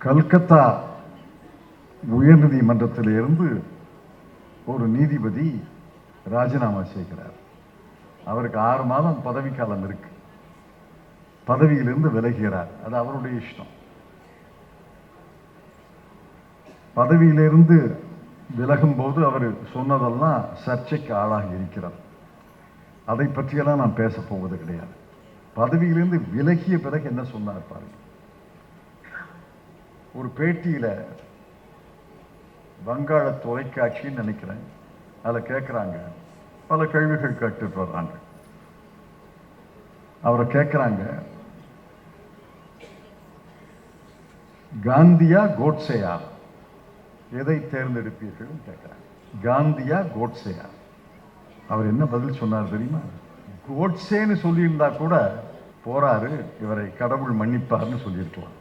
கல்கத்தா உயர்நீதிமன்றத்திலிருந்து ஒரு நீதிபதி ராஜினாமா செய்கிறார். அவருக்கு 6 மாதம் பதவிக்காலம் இருக்கு. பதவியிலிருந்து விலகிறார். அது அவருடைய இஷ்டம். பதவியிலிருந்து விலகும் போது அவர் சொன்னதெல்லாம் சர்ச்சைக்கு ஆளாகி இருக்கிறார். அதை பற்றியெல்லாம் நான் பேச போவது கிடையாது. பதவியிலிருந்து விலகிய பிறகு என்ன சொன்னார் பாருங்க. ஒரு பேட்டியில வங்காள தொலைக்காட்சின்னு நினைக்கிறேன், அதில் கேட்குறாங்க, பல கேள்விகள் கேட்டுட்டு வர்றாங்க. அவரை கேட்குறாங்க, காந்தியா கோட்சேயா எதை தேர்ந்தெடுப்பீர்கள் கேட்குறாங்க. காந்தியா கோட்சேயா? அவர் என்ன பதில் சொன்னார் தெரியுமா? கோட்சேன்னு சொல்லியிருந்தா கூட போறாரு, இவரை கடவுள் மன்னிப்பார்னு சொல்லியிருக்கலாம்.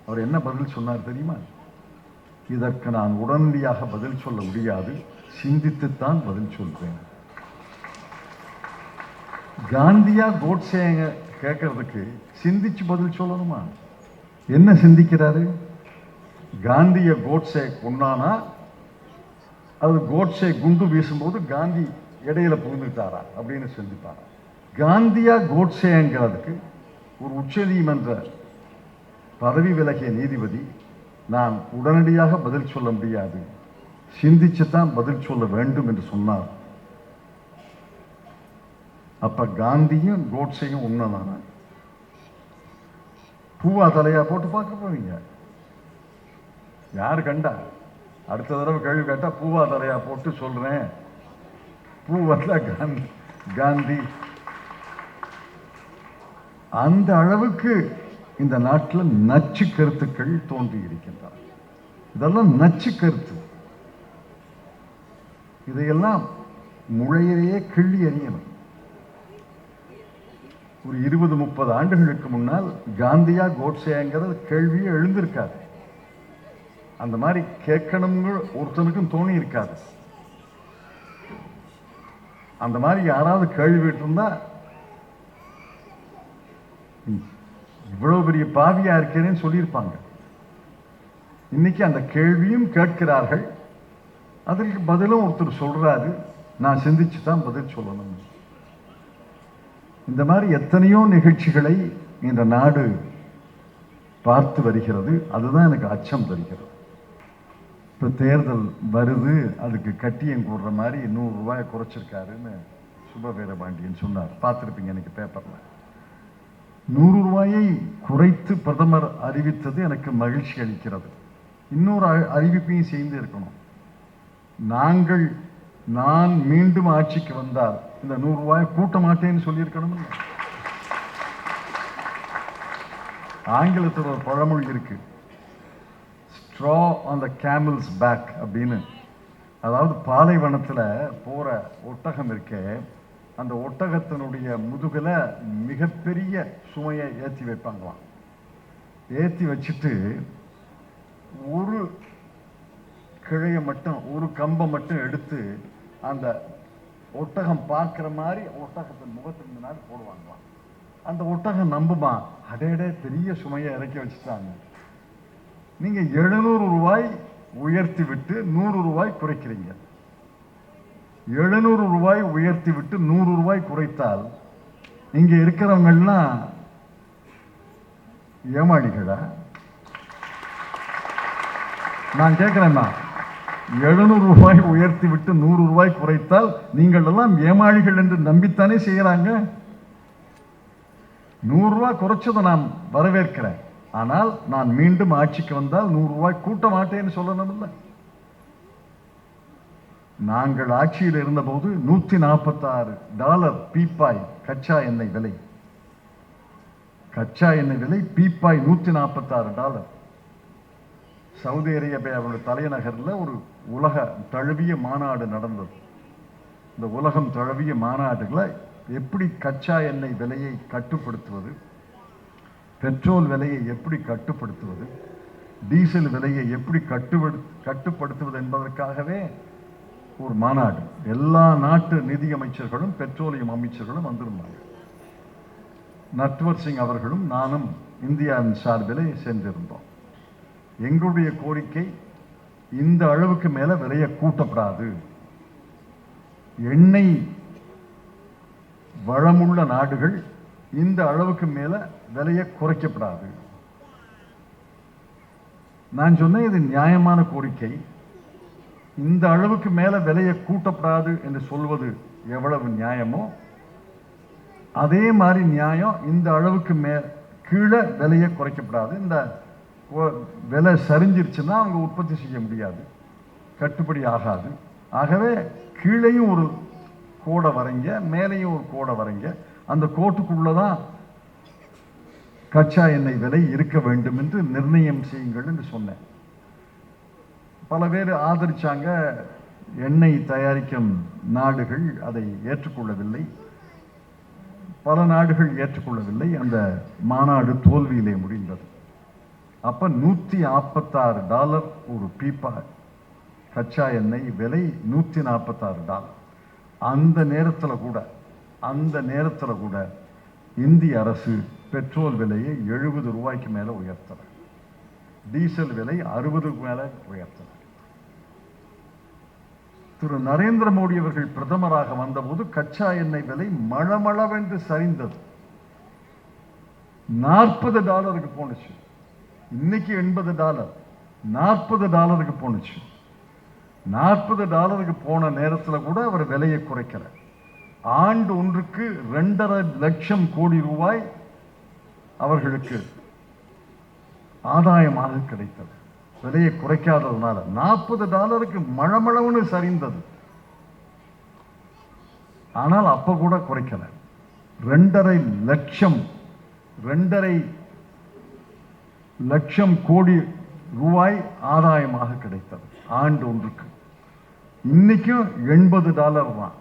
அவர் என்ன பதில் சொன்னார் தெரியுமா? இதற்கு நான் உடனடியாக பதில் சொல்ல முடியாது, சிந்தித்துத்தான் பதில் சொல்வேன். காந்தியா கோட்சே கேட்கறதுக்கு சிந்திச்சு பதில் சொல்லணுமா? என்ன சிந்திக்கிறாரு? காந்திய கோட்சே கொண்டானா அது கோட்சே குண்டு வீசும்போது காந்தி இடையில புகுந்துட்டாரா அப்படின்னு சிந்திப்பாரா? காந்தியா கோட்சேங்கிறதுக்கு ஒரு உச்ச நீதிமன்ற பதவி விலகிய நீதிபதி நான் உடனடியாக பதில் சொல்ல முடியாது, சிந்திச்சுத்தான் பதில் சொல்ல வேண்டும் என்று சொன்னார். அப்ப காந்தியும் கோட்சேயும் ஒண்ணுதானா? பூவா தலையா போட்டு பார்க்க போவீங்க? யாரு கண்டா? அடுத்த தடவை கேள்வி கேட்டா பூவா தலையா போட்டு சொல்றேன், பூ வந்தா காந்தி. அந்த அளவுக்கு இந்த நாட்டில் நச்சு கருத்துக்கள் தோன்றி இருக்கின்றன. இதெல்லாம் நச்சு கருத்து. இதையெல்லாம் முளையிலேயே கிள்ளி எறியணும். ஒரு 20-30 ஆண்டுகளுக்கு முன்னால் காந்தியா கோட்சேங்கிறது கேள்வியே எழுந்திருக்காது. அந்த மாதிரி கேட்கணும்னு ஒருத்தனுக்கும் தோணி இருக்காது. அந்த மாதிரி யாராவது கேள்வி இருந்தா இவ்வளவு பெரிய பாவியா இருக்கேன்னு சொல்லியிருப்பாங்க. இன்னைக்கு அந்த கேள்வியும் கேட்கிறார்கள், அதற்கு பதிலும் ஒருத்தர் சொல்றாரு, நான் சிந்திச்சு தான் பதில் சொல்லணும். இந்த மாதிரி எத்தனையோ நிகழ்ச்சிகளை இந்த நாடு பார்த்து வருகிறது. அதுதான் எனக்கு அச்சம் தருகிறது. இப்போ தேர்தல் வருது, அதுக்கு கட்டியம் கூடுற மாதிரி 100 ரூபாய் குறைச்சிருக்காருன்னு சுப வீரபாண்டியன் சொன்னார். பார்த்துருப்பீங்க எனக்கு பேப்பர்ல. 100 ரூபாயை குறைத்து பிரதமர் அறிவித்தது எனக்கு மகிழ்ச்சி அளிக்கிறது. இன்னொரு அறிவிப்பையும் செய்து இருக்கணும். நான் மீண்டும் ஆட்சிக்கு வந்தால் இந்த 100 ரூபாயை கூட்ட மாட்டேன்னு சொல்லியிருக்கணும். ஆங்கிலத்தில் ஒரு பழமொழி இருக்கு, straw on the camel's back அப்படின்னு. அதாவது பாலைவனத்தில் போற ஒட்டகம் இருக்கே, அந்த ஒட்டகத்தினுடைய முதுகுல மிகப்பெரிய சுமையை ஏற்றி வைப்பாங்களாம். ஏற்றி வச்சுட்டு ஒரு கிளைய மட்டும், ஒரு கம்பை மட்டும் எடுத்து அந்த ஒட்டகம் பார்க்கிற மாதிரி ஒட்டகத்தின் முகத்தின் முன்னாடி போடுவாங்களாம். அந்த ஒட்டகம் நம்புமா, அடேடே பெரிய சுமையை இறக்கி வச்சுட்டாங்க. நீங்க 700 ரூபாய் உயர்த்தி விட்டு 100 ரூபாய் குறைக்கிறீங்க. 700 ரூபாய் உயர்த்தி விட்டு 100 ரூபாய் குறைத்தால் இங்க இருக்கிறவங்க எல்லாம் ஏமாளிகளா? நான் கேட்கிறேன்னா, 700 ரூபாய் உயர்த்தி விட்டு 100 ரூபாய் குறைத்தால் நீங்கள் எல்லாம் ஏமாளிகள் என்று நம்பித்தானே செய்யறாங்க. 100 ரூபாய் குறைச்சதை நான் வரவேற்கிறேன். ஆனால் நான் மீண்டும் ஆட்சிக்கு வந்தால் 100 ரூபாய் கூட்ட மாட்டேன்னு சொல்லணும். இல்லை, நாங்கள் ஆட்சியில் இருந்தபோது $146 பீப்பாய் கச்சா எண்ணெய் விலை. கச்சா எண்ணெய் விலை பீப்பாய் $146. சவுதி அரேபியாவுடைய தலைநகரில் ஒரு உலக தழுவிய மாநாடு நடந்தது. இந்த உலகம் தழுவிய மாநாடுகளை எப்படி கச்சா எண்ணெய் விலையை கட்டுப்படுத்துவது, பெட்ரோல் விலையை எப்படி கட்டுப்படுத்துவது, டீசல் விலையை எப்படி கட்டுப்படுத்துவது என்பதற்காகவே ஒரு மாநாடு. எல்லா நாட்டு நிதி அமைச்சர்களும் பெட்ரோலியம் அமைச்சர்களும் வந்திருந்தாங்க. நட்வர் சிங் அவர்களும் நானும் இந்தியாவின் சார்பிலே சென்றிருந்தோம். எங்களுடைய கோரிக்கை இந்த அளவுக்கு மேல விலையை கூட்டப்படாது. எண்ணெய் வளமுள்ள நாடுகள் இந்த அளவுக்கு மேல விலையை குறைக்கப்படாது. நான் சொன்னேன் இது நியாயமான கோரிக்கை. இந்த அளவுக்கு மேல விலையை கூட்டப்படாது என்று சொல்வது எவ்வளவு நியாயமோ அதே மாதிரி நியாயம் இந்த அளவுக்கு கீழே விலையை குறைக்கப்படாது. இந்த விலை சரிஞ்சிருச்சுன்னா அவங்க உற்பத்தி செய்ய முடியாது, கட்டுப்படி ஆகாது. ஆகவே கீழேயும் ஒரு கோடை வரைங்க, மேலேயும் ஒரு கோடை வரைங்க. அந்த கோட்டுக்குள்ளதான் கச்சா எண்ணெய் விலை இருக்க வேண்டும் என்று நிர்ணயம் செய்யுங்கள் என்று சொன்னேன். பல பேர் ஆதரிச்சாங்க. எண்ணெய் தயாரிக்கும் நாடுகள் அதை ஏற்றுக்கொள்ளவில்லை, பல நாடுகள் ஏற்றுக்கொள்ளவில்லை. அந்த மாநாடு தோல்வியிலே முடிந்தது. அப்ப $146 ஒரு பீப்பா கச்சா எண்ணெய் விலை, $146. அந்த நேரத்தில் கூட இந்திய அரசு பெட்ரோல் விலையை 70 ரூபாய்க்கு மேல உயர்த்தல, டீசல் விலை 60 மேல உயர்த்தல. திரு நரேந்திர மோடி அவர்கள் பிரதமராக வந்தபோது கச்சா எண்ணெய் விலை மளமளவென்று சரிந்தது, $40 போனுச்சு. இன்னைக்கு $80, $40 போனுச்சு. $40 போன நேரத்தில் கூட அவர் விலையை குறைக்கல. ஆண்டு ஒன்றுக்கு 2.5 லட்சம் கோடி ரூபாய் அவர்களுக்கு ஆதாயமாக கிடைத்தது, விலையை குறைக்காததுனால. $40 மளமளவுன்னு சரிந்தது. ஆனால் அப்ப கூட குறைக்கல. 2.5 லட்சம் கோடி ரூபாய் ஆதாயமாக கிடைத்தது ஆண்டு ஒன்றுக்கு. இன்னைக்கும் $80 தான்.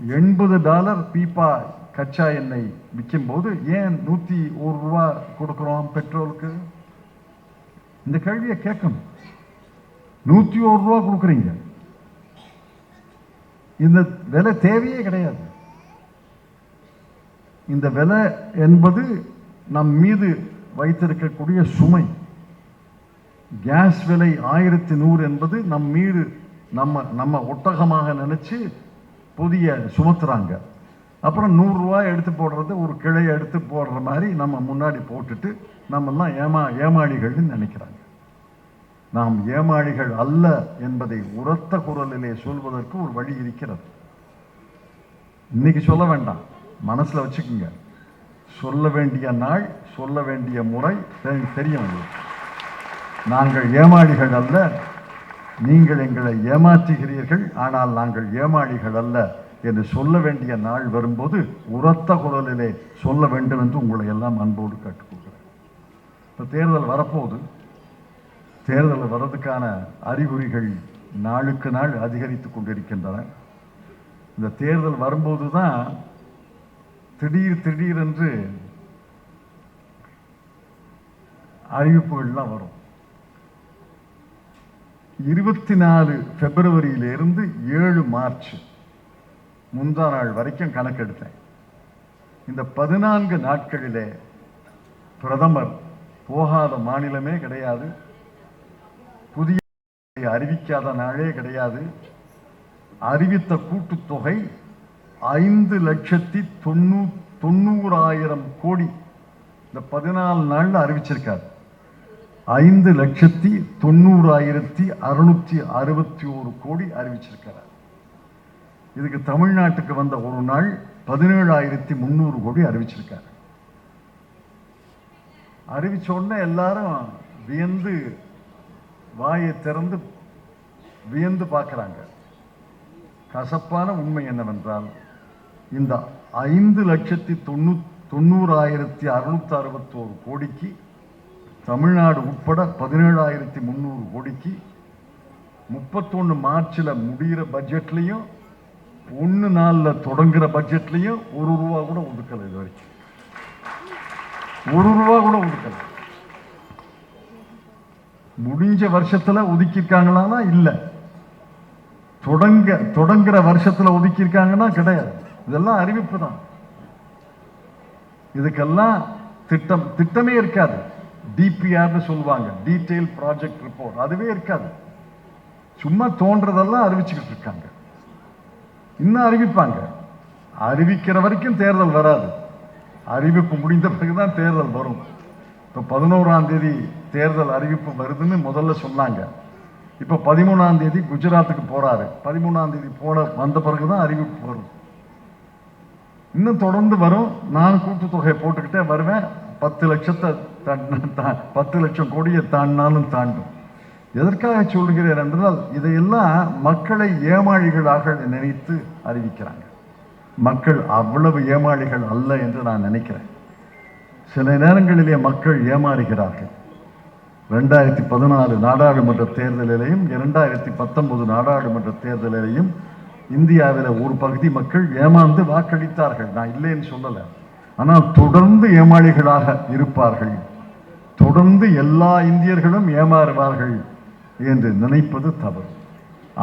$80 பீப்பா கச்சா எண்ணெய் விற்கும் போது ஏன் 101 ரூபா கொடுக்கிறோம் பெட்ரோலுக்கு? இந்த கேள்வியை கேட்கணும். 101 ரூபா கொடுக்குறீங்க, இந்த விலை தேவையே கிடையாது. இந்த விலை என்பது நம் மீது வைத்திருக்கக்கூடிய சுமை. கேஸ் விலை 1100 என்பது நம் மீது நம்ம ஒட்டகமாக நினைச்சு புதிய சுமத்துறாங்க. அப்புறம் 100 ரூபாய் எடுத்து போடுறது, ஒரு கிளையை எடுத்து போடுற மாதிரி நம்ம முன்னாடி போட்டுட்டு நம்ம எல்லாம் ஏமாளிகள்னு நினைக்கிறாங்க. நாம் ஏமாளிகள் அல்ல என்பதை உரத்த குரலிலே சொல்வதற்கு ஒரு வழி இருக்கிறது. இன்னைக்கு சொல்ல வேண்டாம், மனசுல வச்சுக்கோங்க. சொல்ல வேண்டிய நாள், சொல்ல வேண்டிய முறை தெரியும். நாங்கள் ஏமாளிகள் அல்ல, நீங்கள் எங்களை ஏமாற்றுகிறீர்கள், ஆனால் நாங்கள் ஏமாளிகள் அல்ல என்று சொல்ல வேண்டிய நாள் வரும்போது உரத்த குரலிலே சொல்ல வேண்டும் என்று உங்களை எல்லாம் அன்போடு கேட்டுக்கொள்கிறேன். இப்போ தேர்தல் வரப்போகுது. தேர்தல் வர்றதுக்கான அறிகுறிகள் நாளுக்கு நாள் அதிகரித்து கொண்டிருக்கின்றன. இந்த தேர்தல் வரும்போது தான் திடீரென்று அறிவிப்புகள்லாம் வரும். 24 பிப்ரவரியிலிருந்து 7 மார்ச் முந்தா நாள் வரைக்கும் கணக்கெடுத்தேன். இந்த 14 நாட்களிலே பிரதமர் போகாத மாநிலமே கிடையாது, புதிய அறிவிக்காத நாளே கிடையாது. அறிவித்த கூட்டுத்தொகை 5,90,000 கோடி. இந்த 14 நாள்ல அறிவிச்சிருக்காரு. 5,90,661 கோடி அறிவிச்சிருக்கிறார். இதுக்கு தமிழ்நாட்டுக்கு வந்த ஒரு நாள் 17,300 கோடி அறிவிச்சிருக்காரு. அறிவிச்ச உடனே எல்லாரும் வியந்து வாயை திறந்து வியந்து பார்க்கிறாங்க. கசப்பான உண்மை என்னவென்றால், இந்த 5,90,661 கோடிக்கு தமிழ்நாடு உட்பட 17,300 கோடிக்கு 31 மார்ச்ல முடிகிற பட்ஜெட்லையும் 1 நாள்ல தொடங்குற பட்ஜெட்லையும் 1 ரூபா கூட ஒதுக்கல. இது வரைக்கும் 1 ரூபா கூட ஒதுக்கல. முடிஞ்ச வருஷத்துல ஒதுக்கியிருக்காங்களா? இல்ல. தொடங்குற வருஷத்துல ஒதுக்கியிருக்காங்கன்னா கிடையாது. இதெல்லாம் அறிவிப்பு தான். இதுக்கெல்லாம் திட்டமே இருக்காது. டிபிஆர்னு சொல்லுவாங்க, டீடைல் ப்ராஜெக்ட் ரிப்போர்ட். அதுவே இருக்காது. சும்மா தோன்றதெல்லாம் அறிவிச்சுக்கிட்டு இருக்காங்க. இன்னும் அறிவிப்பாங்க. அறிவிக்கிற வரைக்கும் தேர்தல் வராது. அறிவிப்பு முடிந்த பிறகுதான் தேர்தல் வரும். இப்போ 11ஆம் தேதி தேர்தல் அறிவிப்பு வருதுன்னு முதல்ல சொன்னாங்க. இப்போ 13ஆம் தேதி குஜராத்துக்கு போறாரு. 13ஆம் தேதி வந்த பிறகுதான் அறிவிப்பு வரும். இன்னும் தொடர்ந்து வரும். நான் கூட்டுத்தொகை போட்டுக்கிட்டே வருவேன். 10 லட்சம் கோடியை தாண்டினாலும் தாண்டும். எதற்காக சொல்கிறேன் என்றால், இதையெல்லாம் மக்களை ஏமாளிகளாக நினைத்து அறிவிக்கிறாங்க. மக்கள் அவ்வளவு ஏமாளிகள் அல்ல என்று நான் நினைக்கிறேன். சில நேரங்களிலே மக்கள் ஏமாறுகிறார்கள். 2016 நாடாளுமன்ற தேர்தலிலேயும் 2019 நாடாளுமன்ற தேர்தலிலேயும் இந்தியாவில் ஒரு பகுதி மக்கள் ஏமாந்து வாக்களித்தார்கள். நான் இல்லைன்னு சொல்லலை. ஆனால் தொடர்ந்து ஏமாளிகளாக இருப்பார்கள். தொடர்ந்து எல்லா இந்தியர்களும் ஏமாறுவார்கள் என்று நினைப்பது தவறு.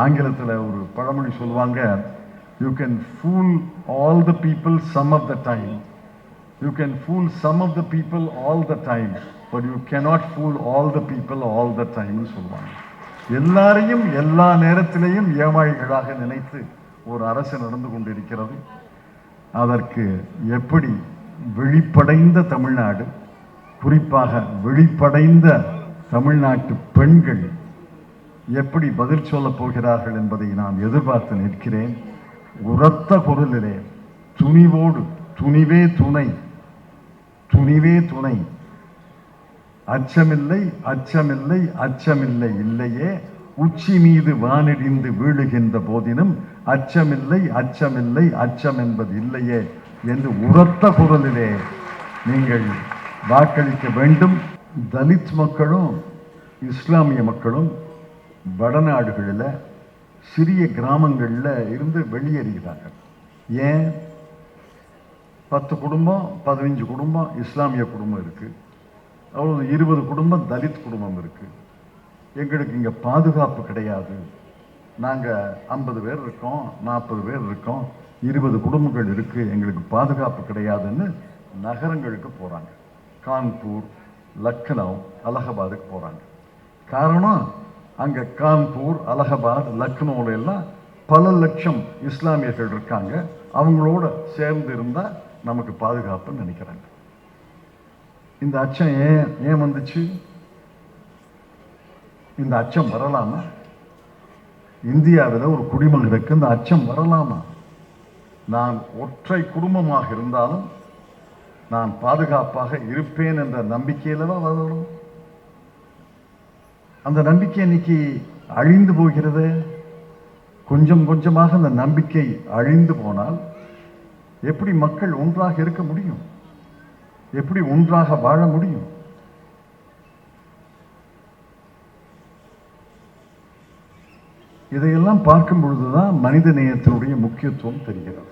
ஆங்கிலத்தில் ஒரு பழமொழி சொல்லுவாங்க, you can fool all the people some of the time. You can fool some of the people all the time, but you cannot fool all the people all the டைம்னு சொல்லுவாங்க. எல்லாரையும் எல்லா நேரத்திலேயும் ஏமாளிகளாக நினைத்து ஒரு அரசு நடந்து கொண்டிருக்கிறது. அதற்கு எப்படி விழிப்படைந்த தமிழ்நாடு, குறிப்பாக விழிப்படைந்த தமிழ்நாட்டு பெண்கள் எப்படி பதில் சொல்லப் போகிறார்கள் என்பதை நான் எதிர்பார்த்து நிற்கிறேன். உரத்த குரலிலே துணிவோடு, துணிவே துணை, துணிவே துணை, அச்சமில்லை அச்சமில்லை அச்சமில்லை இல்லையே, உச்சி மீது வானிடிந்து வீழுகின்ற போதினும் அச்சமில்லை அச்சமில்லை அச்சம் என்பது இல்லையே என்று உரத்த குரலிலே நீங்கள் வாக்களிக்க வேண்டும். தலித் மக்களும் இஸ்லாமிய மக்களும் வடநாடுகளில் சிறிய கிராமங்களில் இருந்து வெளியேறுகிறார்கள். ஏன்? 10 குடும்பம் 15 குடும்பம் இஸ்லாமிய குடும்பம் இருக்கு, அவ்வளவு 20 குடும்பம் தலித் குடும்பம் இருக்கு. எங்களுக்கு இங்கே பாதுகாப்பு கிடையாது. நாங்கள் 50 பேர் இருக்கோம், 40 பேர் இருக்கோம், 20 குடும்பங்கள் இருக்கு, எங்களுக்கு பாதுகாப்பு கிடையாதுன்னு நகரங்களுக்கு போறாங்க. கான்பூர், லக்னோ, அலகாபாத்துக்கு போறாங்க. காரணம், அங்கே கான்பூர், அலகாபாத், லக்னோல எல்லாம் பல லட்சம் இஸ்லாமியர்கள் இருக்காங்க. அவங்களோட சேர்ந்து இருந்தால் நமக்கு பாதுகாப்புன்னு நினைக்கிறாங்க. இந்த அச்சம் ஏன் வந்துச்சு? இந்த அச்சம் வரலாமா? இந்தியாவில் ஒரு குடிமகனுக்கு இந்த அச்சம் வரலாமா? நான் ஒற்றை குடும்பமாக இருந்தாலும் நான் பாதுகாப்பாக இருப்பேன் என்ற நம்பிக்கையில தான் வரணும். அந்த நம்பிக்கை இன்னைக்கு அழிந்து போகிறது. கொஞ்சம் கொஞ்சமாக அந்த நம்பிக்கை அழிந்து போனால் எப்படி மக்கள் ஒன்றாக இருக்க முடியும்? எப்படி ஒன்றாக வாழ முடியும்? இதையெல்லாம் பார்க்கும் பொழுதுதான் மனித நேயத்தினுடைய முக்கியத்துவம் தெரிகிறது.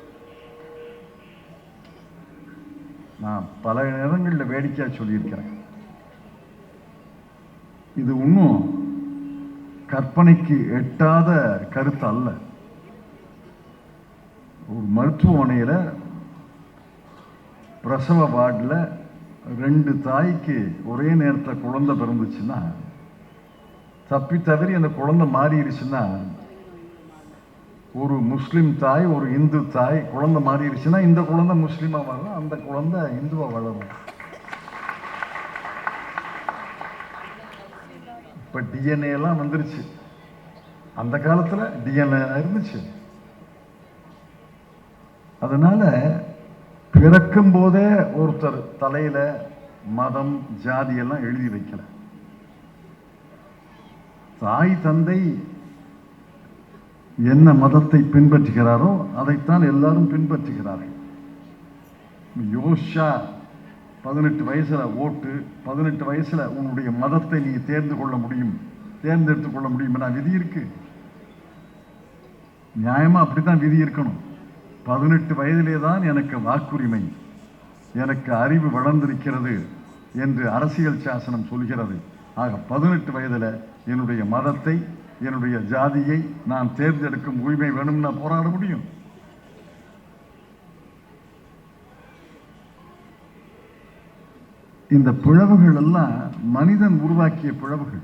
நான் பல நேரங்களில் வேடிக்கையா சொல்லியிருக்கிறேன். இது இன்னும் கற்பனைக்கு எட்டாத கருத்து அல்ல. ஒரு மருத்துவமனையில் பிரசவ வார்டில் 2 தாய்க்கு ஒரே நேரத்தில் குழந்தை பிறந்துச்சுன்னா, தப்பி தவறி அந்த குழந்தை மாறிடுச்சுன்னா, ஒரு முஸ்லிம் தாய் ஒரு இந்து தாய் குழந்தை மாறிடுச்சுன்னா, இந்த குழந்தை முஸ்லீமா வளரும், அந்த குழந்தை இந்துவா வளரும். இப்ப டிஎன்ஏ எல்லாம் வந்துருச்சு. அந்த காலத்துல டிஎன்ஏ இருந்துச்சு. அதனால பிறக்கும் போதே ஒருத்தர் தலையில மதம் ஜாதி எல்லாம் எழுதி வைக்கல. தாய் தந்தை என்ன மதத்தை பின்பற்றுகிறாரோ அதைத்தான் எல்லாரும் பின்பற்றுகிறார்கள். யோசிச்சா 18 வயசுல ஓட்டு, 18 வயசுல உன்னுடைய மதத்தை நீ தேர்ந்தெடுத்துக் கொள்ள முடியும். விதி இருக்கு. நியாயமா அப்படித்தான் விதி இருக்கணும். 18 வயதிலே தான் எனக்கு வாக்குரிமை, எனக்கு அறிவு வளர்ந்திருக்கிறது என்று அரசியல் சாசனம் சொல்கிறது. ஆக 18 வயதுல என்னுடைய மதத்தை, என்னுடைய ஜாதியை நான் தேர்ந்தெடுக்கும் உரிமை வேணும்னா போராட முடியும். இந்த பிளவுகள் எல்லாம் மனிதன் உருவாக்கிய பிளவுகள்.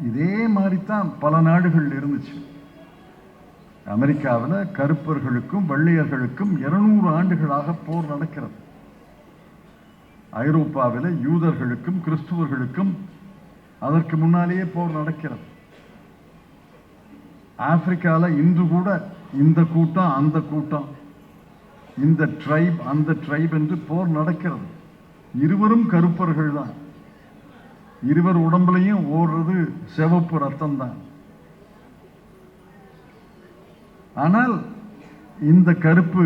இதே மாதிரி தான் பல நாடுகள் இருந்துச்சு. அமெரிக்காவில் கருப்பர்களுக்கும் வெள்ளையர்களுக்கும் 200 ஆண்டுகளாக போர் நடக்கிறது. ஐரோப்பாவில் யூதர்களுக்கும் கிறிஸ்துவர்களுக்கும் அதற்கு முன்னாலேயே போர் நடக்கிறது. ஆப்பிரிக்காவில் இன்று கூட இந்த கூட்டம் அந்த கூட்டம், இந்த ட்ரைப் அந்த ட்ரைப் என்று போர் நடக்கிறது. இருவரும் கருப்பர்கள் தான். இருவர் உடம்புலையும் ஓடுறது சிவப்பு ரத்தம் தான். ஆனால் இந்த கருப்பு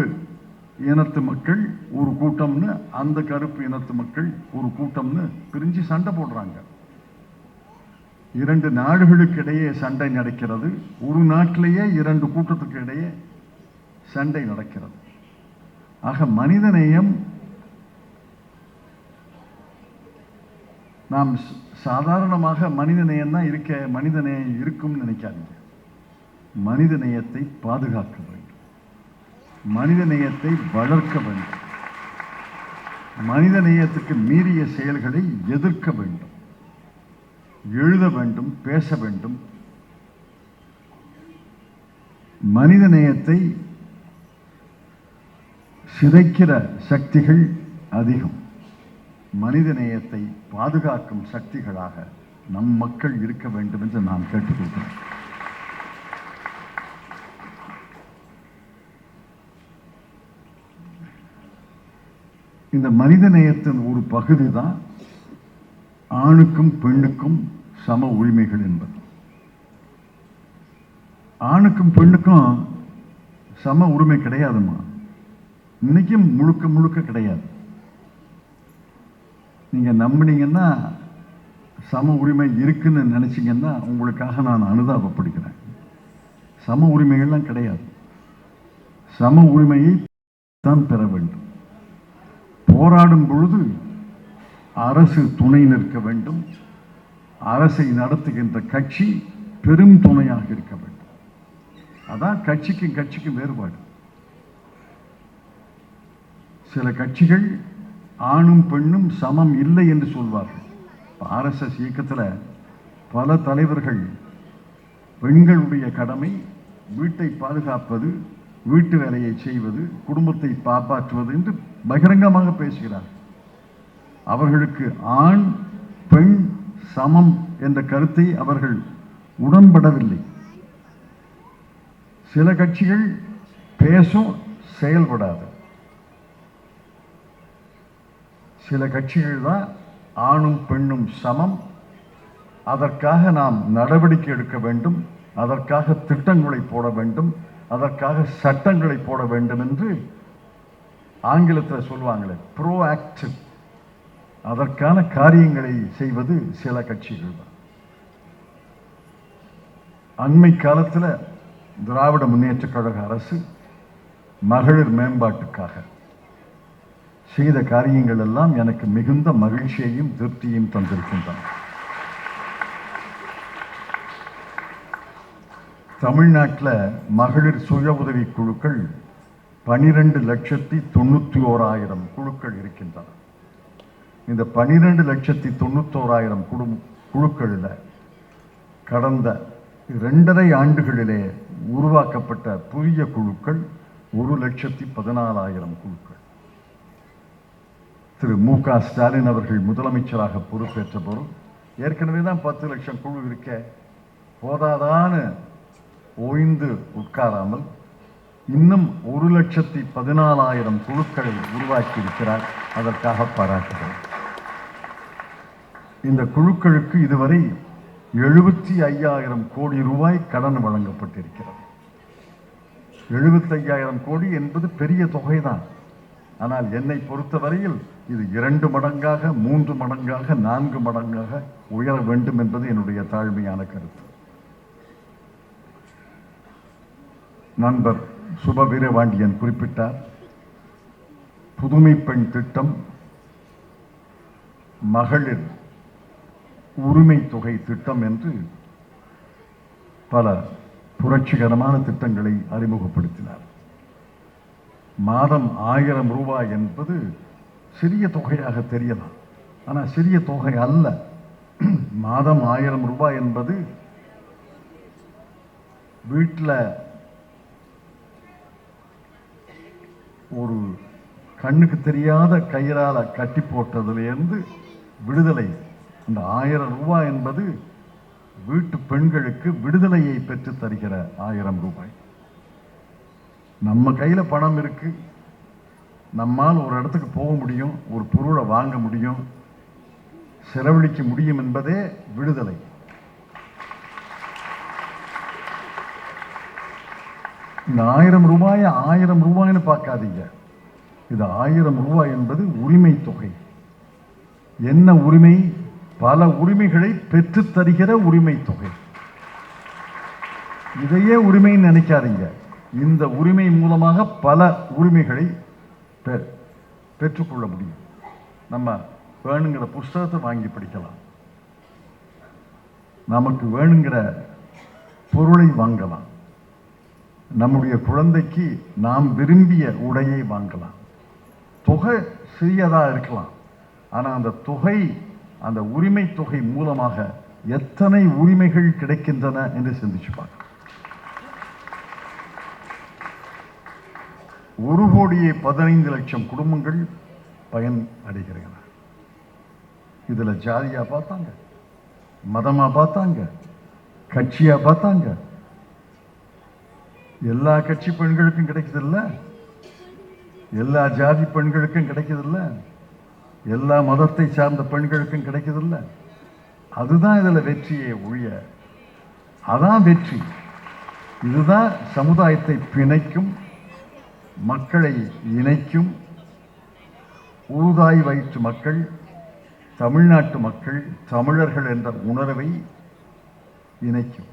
இனத்து மக்கள் ஒரு கூட்டம்னு, அந்த கருப்பு இனத்து மக்கள் ஒரு கூட்டம்னு பிரிஞ்சு சண்டை போடுறாங்க. 2 நாடுகளுக்கு இடையே சண்டை நடக்கிறது. ஒரு நாட்டிலேயே 2 கூட்டத்துக்கு இடையே சண்டை நடக்கிறது. ஆக மனிதநேயம் நாம் சாதாரணமாக மனிதநேயம் தான் இருக்க, மனிதநேயம் இருக்கும்னு நினைக்காதீங்க. மனிதநேயத்தை பாதுகாக்க வேண்டும், மனிதநேயத்தை வளர்க்க வேண்டும், மனிதநேயத்துக்கு மீறிய செயல்களை எதிர்க்க வேண்டும், எழுத வேண்டும், பேச வேண்டும். மனிதநேயத்தை சிதைக்கிற சக்திகள் அதிகம். மனிதநேயத்தை பாதுகாக்கும் சக்திகளாக நம் மக்கள் இருக்க வேண்டும் என்று நான் கேட்டுக்கொள்கிறேன். இந்த மனிதநேயத்தின் ஒரு பகுதி தான் ஆணுக்கும் பெண்ணுக்கும் சம உரிமைகள் என்பது. ஆணுக்கும் பெண்ணுக்கும் சம உரிமை கிடையாதுமா, இன்னைக்கும் முழுக்க முழுக்க கிடையாது. நீங்க நம்பினீங்கன்னா, சம உரிமை இருக்குன்னு நினைச்சீங்கன்னா உங்களுக்காக நான் அனுதாபப்படுகிறேன். சம உரிமைகள்லாம் கிடையாது. சம உரிமையை தான் பெற வேண்டும். போராடும் பொழுது அரசு துணை நிற்க வேண்டும். அரசை நடத்துகின்ற கட்சி பெரும் துணையாக இருக்க வேண்டும். அதான் கட்சிக்கும் வேறுபாடு. சில கட்சிகள் ஆணும் பெண்ணும் சமம் இல்லை என்று சொல்வார்கள். ஆர்எஸ்எஸ் இயக்கத்தில் பல தலைவர்கள் பெண்களுடைய கடமை வீட்டை பாதுகாப்பது, வீட்டு வேலையை செய்வது, குடும்பத்தை காப்பாற்றுவது என்று பகிரங்கமாக பேசுகிறார். அவர்களுக்கு ஆண் பெண் சமம் என்ற கருத்தை அவர்கள் உடன்படவில்லை. சில கட்சிகள் பேசும், செயல்படாது. சில கட்சிகள் தான் ஆணும் பெண்ணும் சமம், அதற்காக நாம் நடவடிக்கை எடுக்க வேண்டும், அதற்காக திட்டங்களை போட வேண்டும், அதற்காக சட்டங்களை போட வேண்டும் என்று ஆங்கிலத்தில் சொல்லுவாங்களே ப்ரோஆக்டிவ், அதற்கான காரியங்களை செய்வது சில கட்சிகள் தான். அண்மை காலத்தில் திராவிட முன்னேற்ற கழக அரசு மகளிர் மேம்பாட்டுக்காக செய்த காரியங்கள் எல்லாம் எனக்கு மிகுந்த மகிழ்ச்சியையும் திருப்தியையும் தந்திருக்கின்றன. தமிழ்நாட்டில் மகளிர் சுய உதவி குழுக்கள் 12,91,000 குழுக்கள் இருக்கின்றன. இந்த 12,91,000 குழுக்களில் கடந்த 2.5 ஆண்டுகளிலே உருவாக்கப்பட்ட புதிய குழுக்கள் 1,14,000 குழுக்கள். திரு மு.க. ஸ்டாலின் அவர்கள் முதலமைச்சராக பொறுப்பேற்ற போது ஏற்கனவே தான் 10 லட்சம் குழு இருக்க, போதாதான்னு ஓய்ந்து உட்காராமல் இன்னும் 1,14,000 குழுக்களை உருவாக்கி இருக்கிறார். அதற்காக பாராட்டுகிறேன். இந்த குழுக்களுக்கு இதுவரை 75,000 கோடி ரூபாய் கடன் வழங்கப்பட்டிருக்கிறது. 75,000 கோடி என்பது பெரிய தொகைதான். ஆனால் என்னை பொறுத்தவரையில் இது 2 மடங்காக, 3 மடங்காக, 4 மடங்காக உயர வேண்டும் என்பது என்னுடைய தாழ்மையான கருத்து. நண்பர் சுப வீரபாண்டியன் குறிப்பிட்டார், புதுமை பெண் திட்டம், மகளிர் உரிமை தொகை திட்டம் என்று பல புரட்சிகரமான திட்டங்களை அறிமுகப்படுத்தினார். மாதம் 1000 ரூபாய் என்பது சிறிய தொகையாக தெரியலாம். ஆனால் சிறிய தொகை அல்ல. மாதம் 1000 ரூபாய் என்பது வீட்டில் ஒரு கண்ணுக்கு தெரியாத கயிறால கட்டி போட்டதுலேருந்து விடுதலை. இந்த 1000 ரூபாய் என்பது வீட்டு பெண்களுக்கு விடுதலையை பெற்று தருகிற 1000 ரூபாய். நம்ம கையில பணம் இருக்கு, நம்மால் ஒரு இடத்துக்கு போக முடியும், ஒரு பொருளை வாங்க முடியும், செலவழிக்க முடியும் என்பதே விடுதலை. இந்த 1000 ரூபாயை 1000 ரூபாய்னு பார்க்காதீங்க. இது 1000 ரூபாய் என்பது உரிமை தொகை. என்ன உரிமை? பல உரிமைகளை பெற்று தருகிற உரிமை தொகை. இதையே உரிமைன்னு நினைக்காதீங்க. இந்த உரிமை மூலமாக பல உரிமைகளை பெற்றுக்கொள்ள முடியும். நம்ம வேணுங்கிற புஸ்தகத்தை வாங்கி படிக்கலாம், நமக்கு வேணுங்கிற பொருளை வாங்கலாம், நம்முடைய குழந்தைக்கு நாம் விரும்பிய உடையை வாங்கலாம். தொகை சிறியதா இருக்கலாம், ஆனா அந்த தொகை, அந்த உரிமை தொகை மூலமாக எத்தனை உரிமைகள் கிடைக்கின்றன என்று சிந்திச்சு பார்க்க. 1,15,00,000 குடும்பங்கள் பயன் அடைகின்றன. இதுல ஜாதியா பார்த்தாங்க, மதமா பார்த்தாங்க, கட்சியா பார்த்தாங்க. எல்லா கட்சி பெண்களுக்கும் கிடைக்குது இல்ல, எல்லா ஜாதி பெண்களுக்கும் கிடைக்குது இல்ல, எல்லா மதத்தை சார்ந்த பெண்களுக்கும் கிடைக்குது இல்ல. அதுதான் இதுல வெற்றியே ஒழிய, அதான் வெற்றி. இதுதான் சமுதாயத்தை பிணைக்கும், மக்களை இணைக்கும். ஊதாய் வயிற்று மக்கள், தமிழ்நாட்டு மக்கள், தமிழர்கள் என்ற உணர்வை இணைக்கும்.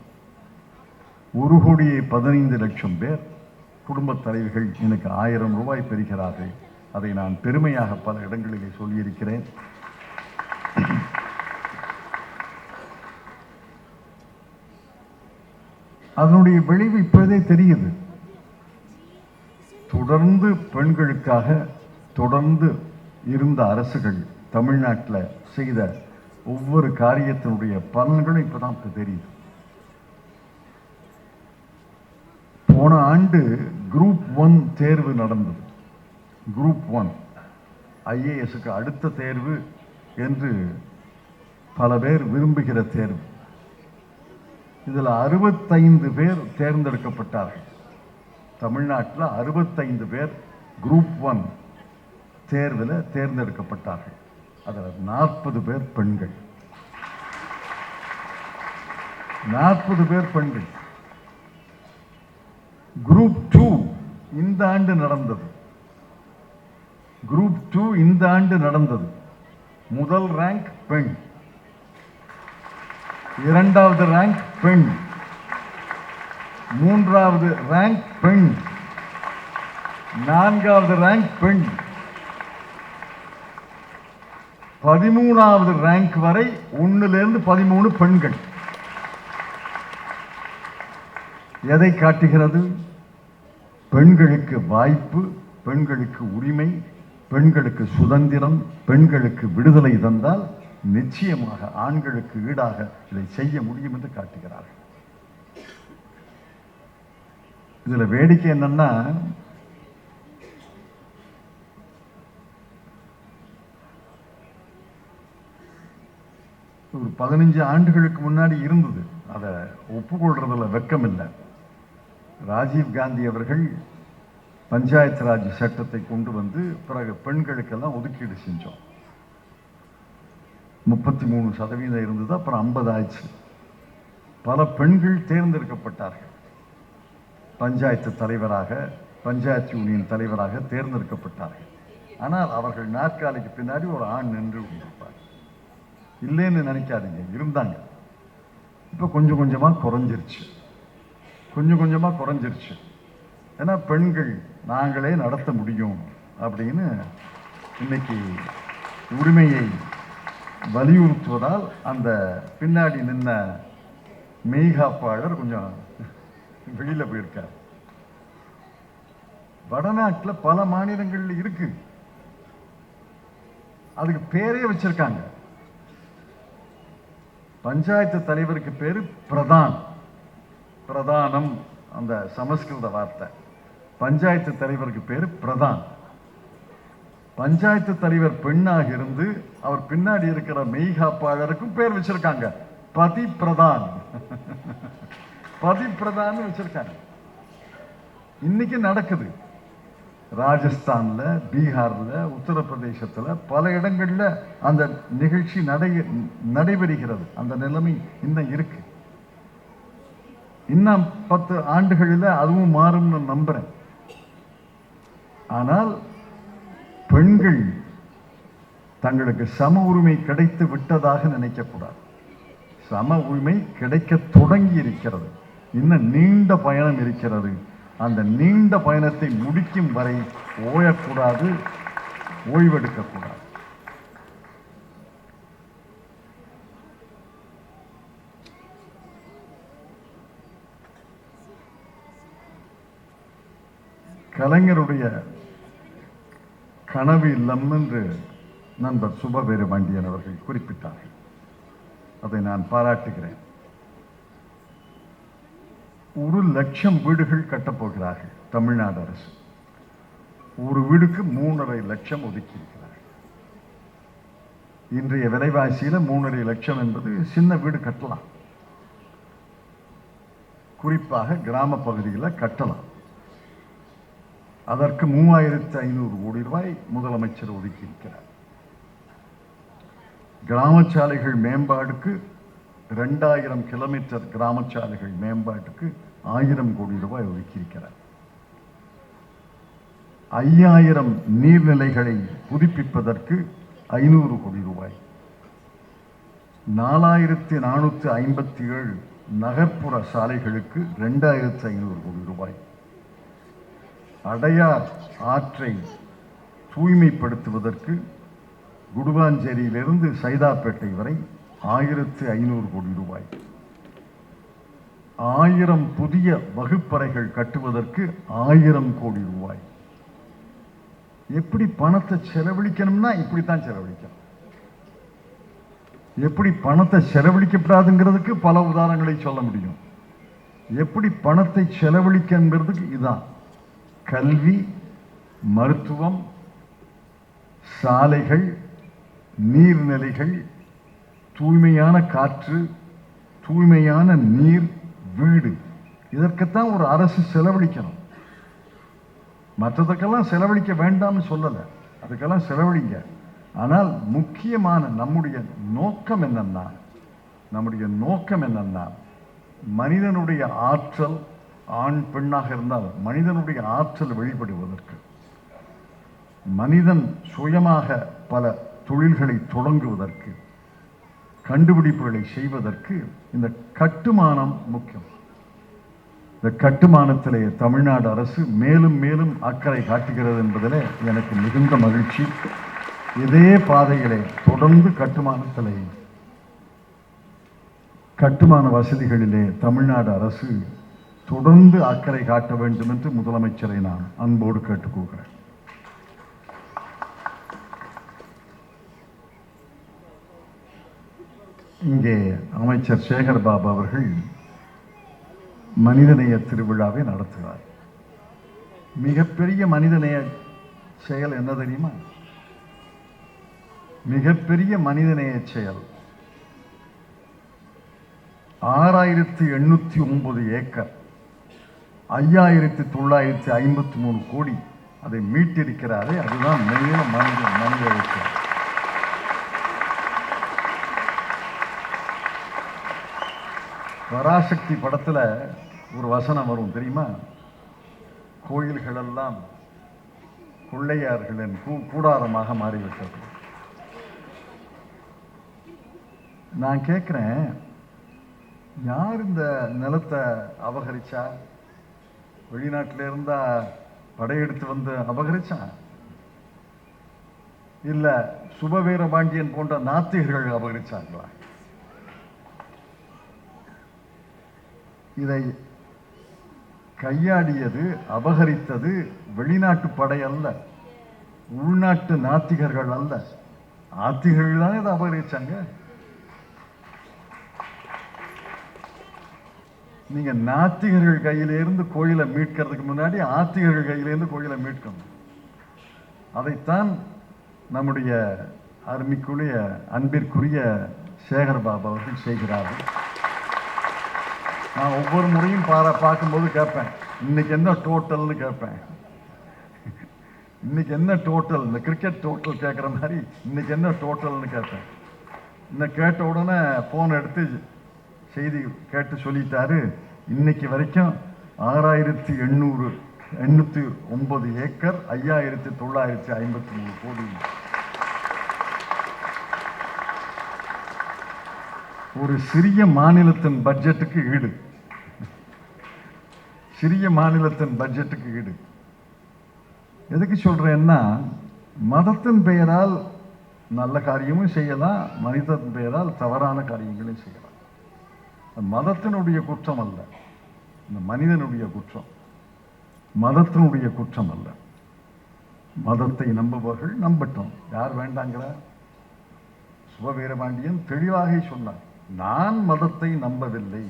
1,15,00,000 பேர் குடும்பத் தலைவிகள் எனக்கு 1000 ரூபாய் பெறுகிறார்கள். அதை நான் பெருமையாக பல இடங்களிலே சொல்லியிருக்கிறேன். அதனுடைய விளைவு இப்போதே தெரியுது. தொடர்ந்து பெண்களுக்காக தொடர்ந்து இருந்த அரசுகள் தமிழ்நாட்டில் செய்த ஒவ்வொரு காரியத்தினுடைய பலன்களும் இப்பதான் தெரியுது. போன ஆண்டு குரூப் 1 தேர்வு நடந்தது. குரூப் 1 IASக்கு அடுத்த தேர்வு என்று பல பேர் விரும்புகிற தேர்வு. இதில் 65 பேர் தேர்ந்தெடுக்கப்பட்டார்கள். தமிழ்நாட்டில் 65 பேர் குரூப் 1 தேர்வில் தேர்ந்தெடுக்கப்பட்டார்கள். அதில் 40 பேர் பெண்கள். 40 பேர் பெண்கள். குரூப் 2 இந்த ஆண்டு நடந்தது. குரூப் 2 இந்த ஆண்டு நடந்தது. முதல் ரேங்க் பெண், இரண்டாவது ரேங்க் பெண், மூன்றாவது ரேங்க் பெண், நான்காவது ரேங்க் பெண், 13வது ரேங்க் வரை 1லிருந்து 13 பெண்கள். எதை காட்டுகிறது? பெண்களுக்கு வாய்ப்பு, பெண்களுக்கு உரிமை, பெண்களுக்கு சுதந்திரம், பெண்களுக்கு விடுதலை தந்தால் நிச்சயமாக ஆண்களுக்கு ஈடாக இதை செய்ய முடியும் என்று காட்டுகிறார்கள். இதுல வேடிக்கை என்னன்னா, ஒரு 15 ஆண்டுகளுக்கு முன்னாடி இருந்தது. அதை ஒப்புக்கொள்றதுல வெக்கம் இல்லை. ராஜீவ் காந்தி அவர்கள் பஞ்சாயத்து ராஜ் சட்டத்தை கொண்டு வந்து பிறகு பெண்களுக்கெல்லாம் ஒதுக்கீடு செஞ்சோம். 33% இருந்தது, அப்புறம் 50 ஆயிடுச்சு. பல பெண்கள் தேர்ந்தெடுக்கப்பட்டார்கள். பஞ்சாயத்து தலைவராக, பஞ்சாயத்து யூனியன் தலைவராக தேர்ந்தெடுக்கப்பட்டார்கள். ஆனால் அவர்கள் நாற்காலிக்கு பின்னாடி ஒரு ஆண் நின்று கொண்டிருப்பார். இல்லைன்னு நினைக்காதீங்க, இருந்தாங்க. இப்போ கொஞ்சம் கொஞ்சமா குறைஞ்சிருச்சு, கொஞ்சம் கொஞ்சமா குறைஞ்சிருச்சு. ஏன்னா பெண்கள் நாங்களே நடத்த முடியும் அப்படின்னு இன்னைக்கு உரிமையை வலியுறுத்துவதால் அந்த பின்னாடி நின்ன மெய்காப்பாளர் கொஞ்சம் வெளியில போயிருக்கார். வடநாட்டில் பல மாநிலங்கள்ல இருக்கு. அதுக்கு பேரே வச்சிருக்காங்க. பஞ்சாயத்து தலைவருக்கு பேரு பிரதான். பிரதானம் அந்த சமஸ்கிருத வார்த்தை. பஞ்சாயத்து தலைவருக்கு பேரு பிரதான். பஞ்சாயத்து தலைவர் பெண்ணாக இருந்து அவர் பின்னாடி இருக்கிற மெய்காப்பாளருக்கும் பேர் வச்சிருக்காங்க, பதி பிரதான். பதி பிரதான் வச்சிருக்காங்க. இன்னைக்கு நடக்குது. ராஜஸ்தான்ல, பீகார்ல, உத்தரப்பிரதேசத்துல பல இடங்கள்ல அந்த நிகழ்ச்சி நடைபெறுகிறது. அந்த நிலைமை இன்னும் இருக்கு. இன்னும் 10 ஆண்டுகளில் அதுவும் மாறும்னு நம்புறேன். ஆனால் பெண்கள் தங்களுக்கு சம உரிமை கிடைத்து விட்டதாக நினைக்கக்கூடாது. சம உரிமை கிடைக்க தொடங்கி இருக்கிறது. இன்னும் நீண்ட பயணம் இருக்கிறது. அந்த நீண்ட பயணத்தை முடிக்கும் வரை ஓயக்கூடாது, ஓய்வெடுக்கக்கூடாது. கலைஞருடைய கனவு இல்லம் என்று நண்பர் சுபவீர பாண்டியன் அவர்கள் குறிப்பிட்டார்கள். அதை நான் பாராட்டுகிறேன். 1,00,000 வீடுகள் கட்டப்போகிறார்கள் தமிழ்நாடு அரசு. ஒரு வீடுக்கு 3,50,000 லட்சம் ஒதுக்கி இருக்கிறார்கள். இன்றைய விலைவாசியில 3,50,000 லட்சம் என்பது சின்ன வீடு கட்டலாம். குறிப்பாக கிராம பகுதியில் கட்டலாம். அதற்கு 3,500 கோடி ரூபாய் முதலமைச்சர் ஒதுக்கி இருக்கிறார். கிராமச்சாலைகள் மேம்பாடுக்கு 2000 கிலோமீட்டர் கிராமச்சாலைகள் மேம்பாட்டுக்கு 1000 கோடி ரூபாய் ஒதுக்கி இருக்கிறார். 5000 நீர்நிலைகளை புதுப்பிப்பதற்கு 500 கோடி ரூபாய். 4457 நகர்ப்புற சாலைகளுக்கு 2500 கோடி ரூபாய். அடையார் ஆற்றை தூய்மைப்படுத்துவதற்கு குடுவாஞ்சேரியிலிருந்து சைதாப்பேட்டை வரை 1500 கோடி ரூபாய். 1000 புதிய வகுப்பறைகள் கட்டுவதற்கு 1000 கோடி ரூபாய். எப்படி பணத்தை செலவழிக்கணும்னா இப்படித்தான் செலவழிக்கணும். எப்படி பணத்தை செலவழிக்கப்படாதுங்கிறதுக்கு பல உதாரணங்களை சொல்ல முடியும். எப்படி பணத்தை செலவழிக்கிறதுக்கு இதுதான். கல்வி, மருத்துவம், சாலைகள், நீர்நிலைகள், தூய்மையான காற்று, தூய்மையான நீர், வீடு, இதற்குத்தான் ஒரு அரசு செலவழிக்கணும். மற்றதுக்கெல்லாம் செலவழிக்க வேண்டாம்னு சொல்லலை, அதுக்கெல்லாம் செலவழிங்க. ஆனால் முக்கியமான நம்முடைய நோக்கம் என்னன்னா மனிதனுடைய ஆற்றல், ஆண் பெண்ணாக இருந்தால் மனிதனுடைய ஆற்றல் வெளிப்படுவதற்கு, மனிதன் சுயமாக பல தொழில்களை தொடங்குவதற்கு, கண்டுபிடிப்புகளை செய்வதற்கு இந்த கட்டுமானம் முக்கியம். இந்த கட்டுமானத்திலே தமிழ்நாடு அரசு மேலும் மேலும் அக்கறை காட்டுகிறது என்பதிலே எனக்கு மிகுந்த மகிழ்ச்சி. இதே பாதையிலே தொடர்ந்து கட்டுமான வசதிகளிலே தமிழ்நாடு அரசு தொடர்ந்து அக்கறை காட்ட வேண்டும் என்று முதலமைச்சரை நான் அன்போடு கேட்டுக்கொள்கிறேன். இங்கே அமைச்சர் சேகர் பாபு அவர்கள் மனிதநேய திருவிழாவை நடத்துகிறார். மிகப்பெரிய மனிதநேய செயல் என்ன தெரியுமா? மிகப்பெரிய மனிதநேய செயல் 6809 ஏக்கர் 5953 கோடி அதை மீட்டிருக்கிறாரே, அதுதான் மனித ஏக்கம். பராசக்தி படத்துல ஒரு வசனம் வரும் தெரியுமா? கோயில்கள் எல்லாம் கொள்ளையார்களின் கூடாரமாக மாறிவிட்டது. நான் கேட்கிறேன், யார் இந்த நிலத்தை அபகரிச்சா? வெளிநாட்டில இருந்தா படையெடுத்து வந்து அபகரிச்சா? இல்ல சுபவீர பாண்டியன் போன்ற நாத்திகர்கள் அபகரிச்சாங்களா? இதை கையாடியது, அபகரித்தது வெளிநாட்டு படை அல்ல, உள்நாட்டு நாத்திகர்கள் அல்ல. ஆத்திகர்கள் தானே இதை அபகரிச்சாங்க. நீங்க நாத்திகர்கள் கையிலிருந்து கோயிலை மீட்கிறதுக்கு முன்னாடி ஆத்திகர்கள் கையிலிருந்து கோயிலை மீட்கணும். அதைத்தான் நம்முடைய அருமைக்குரிய அன்பிற்குரிய சேகர் பாபு அவர்கள் செய்கிறார்கள். நான் ஒவ்வொரு முறையும் பார்க்கும்போது கேட்பேன், இன்னைக்கு என்ன டோட்டல்னு கேட்பேன். இன்னைக்கு என்ன டோட்டல், இந்த கிரிக்கெட் டோட்டல் கேட்குற மாதிரி இன்னைக்கு என்ன டோட்டல்னு கேட்பேன். இன்னும் கேட்ட உடனே ஃபோன் எடுத்து செய்தி கேட்டு சொல்லிட்டாரு, இன்னைக்கு வரைக்கும் 6809 ஏக்கர் 5953 கோடி. ஒரு சிறிய மாநிலத்தின் பட்ஜெட்டுக்கு ஈடு, சிறிய மாநிலத்தின் பட்ஜெட்டுக்கு ஈடு. எதுக்கு சொல்றேன்னா, மதத்தின் பெயரால் நல்ல காரியமும் செய்யலாம், மனிதத்தின் பெயரால் தவறான காரியங்களையும் செய்யலாம். மதத்தினுடைய குற்றம் அல்ல, இந்த மனிதனுடைய குற்றம். மதத்தினுடைய குற்றம் அல்ல. மதத்தை நம்புபவர்கள் நம்பட்டும், யார் வேண்டாங்கிற. சுபவீரபாண்டியன் தெளிவாக சொன்னார், நான் மதத்தை நம்பவில்லை,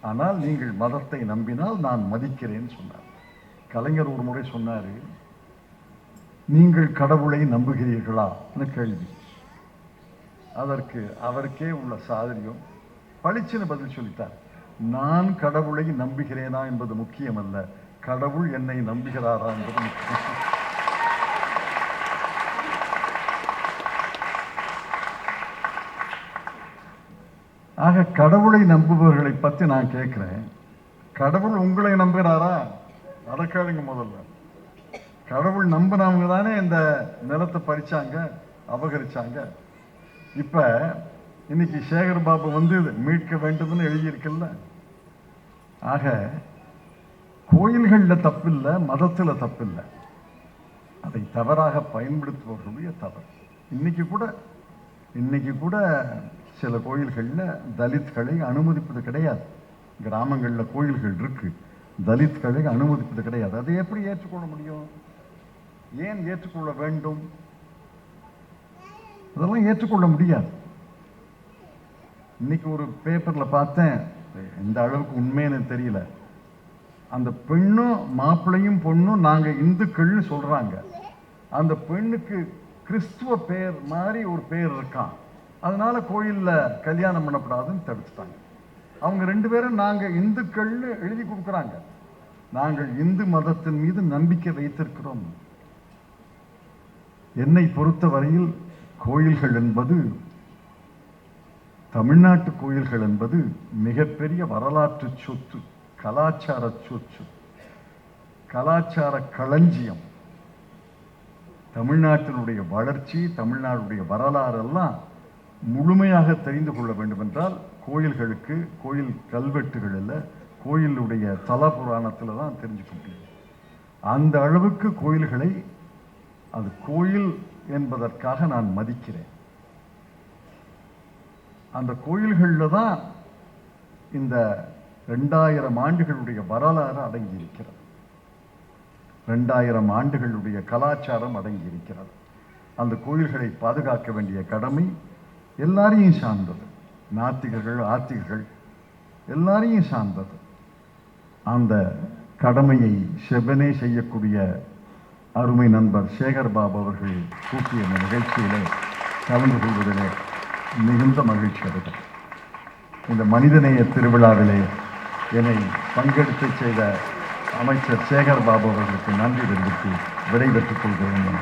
ஆனால் நீங்கள் மதத்தை நம்பினால் நான் மதிக்கிறேன் சொன்னார். கலைஞர் ஒரு முறை சொன்னார், நீங்கள் கடவுளை நம்புகிறீர்களா என கேள்வி. அதற்கு அவருக்கே உள்ள சாதரியம் பளிச்சுன்னு பதில் சொல்லிட்டார், நான் கடவுளை நம்புகிறேனா என்பது முக்கியம் அல்ல, கடவுள் என்னை நம்புகிறாரா என்பது முக்கியம். ஆக கடவுளை நம்புபவர்களை பற்றி நான் கேட்கிறேன், கடவுள் உங்களை நம்புகிறாரா? அதை கேளுங்க முதல்ல. கடவுள் நம்பினவங்க தானே இந்த நிலத்தை பறிச்சாங்க, அபகரிச்சாங்க. இப்ப இன்னைக்கு சேகர் பாபு வந்து மீட்க வேண்டும்னு எழுதியிருக்குல்ல. ஆக கோயில்கள்ல தப்பில்லை, மதத்துல தப்பில்லை, அதை தவறாக பயன்படுத்துபவர்களுடைய தவறு. இன்னைக்கு கூட சில கோயில்கள்ல தலித்களை அனுமதிப்பது கிடையாது. கிராமங்கள்ல கோயில்கள் இருக்கு, தலித்களை அனுமதிப்பது கிடையாது. அதை எப்படி ஏற்றுக்கொள்ள முடியும்? ஏன் ஏற்றுக்கொள்ள வேண்டும்? அதெல்லாம் ஏற்றுக்கொள்ள முடியாது. இன்னைக்கு ஒரு பேப்பர்ல பார்த்தேன், எந்த அளவுக்கு உண்மைன்னு தெரியல, அந்த பெண்ணும் மாப்பிள்ளையும் பொண்ணும் நாங்க இந்துக்கள்னு சொல்றாங்க. அந்த பெண்ணுக்கு கிறிஸ்துவ பேர் மாதிரி ஒரு பேர் இருக்கான், அதனால கோயில்ல கல்யாணம் பண்ணப்படாதுன்னு தடுத்துட்டாங்க. அவங்க ரெண்டு பேரும் நாங்க இந்துக்கள்னு எழுதி கொடுக்குறாங்க. நாங்கள் இந்து மதத்தின் மீது நம்பிக்கை வைத்திருக்கிறோம். என்னை பொறுத்த வரையில் கோயில்கள் என்பது, தமிழ்நாட்டு கோயில்கள் என்பது மிகப்பெரிய வரலாற்று சொத்து, கலாச்சார சொத்து, கலாச்சார களஞ்சியம். தமிழ்நாட்டினுடைய வளர்ச்சி, தமிழ்நாடுடைய வரலாறு எல்லாம் முழுமையாக தெரிந்து கொள்ள வேண்டும் என்றால் கோயில்களுக்கு, கோயில் கல்வெட்டுகளில், கோயிலுடைய தல புராணத்தில் தான் தெரிஞ்சுக்க முடியும். அந்த அளவுக்கு கோயில்களை, அது கோயில் என்பதற்காக நான் மதிக்கிறேன். அந்த கோயில்களில் தான் இந்த 2000 ஆண்டுகளுடைய வரலாறு அடங்கி இருக்கிறது, 2000 ஆண்டுகளுடைய கலாச்சாரம் அடங்கி இருக்கிறது. அந்த கோயில்களை பாதுகாக்க வேண்டிய கடமை எல்லாரையும் சார்ந்தது, நாத்திகர்கள் ஆத்திகர்கள் எல்லாரையும் சார்ந்தது. அந்த கடமையை செவ்வனே செய்யக்கூடிய அருமை நண்பர் சேகர் பாபு அவர்கள் கூட்டிய இந்த நிகழ்ச்சியிலே கலந்து கொள்வதிலே மிகுந்த மகிழ்ச்சி அடைகிறேன். இந்த மனிதநேய திருவிழாவிலே என்னை பங்கெடுத்து செய்த அமைச்சர் சேகர் பாபு அவர்களுக்கு நன்றி தெரிவித்து விடைபெற்றுக் கொள்கிறேன்.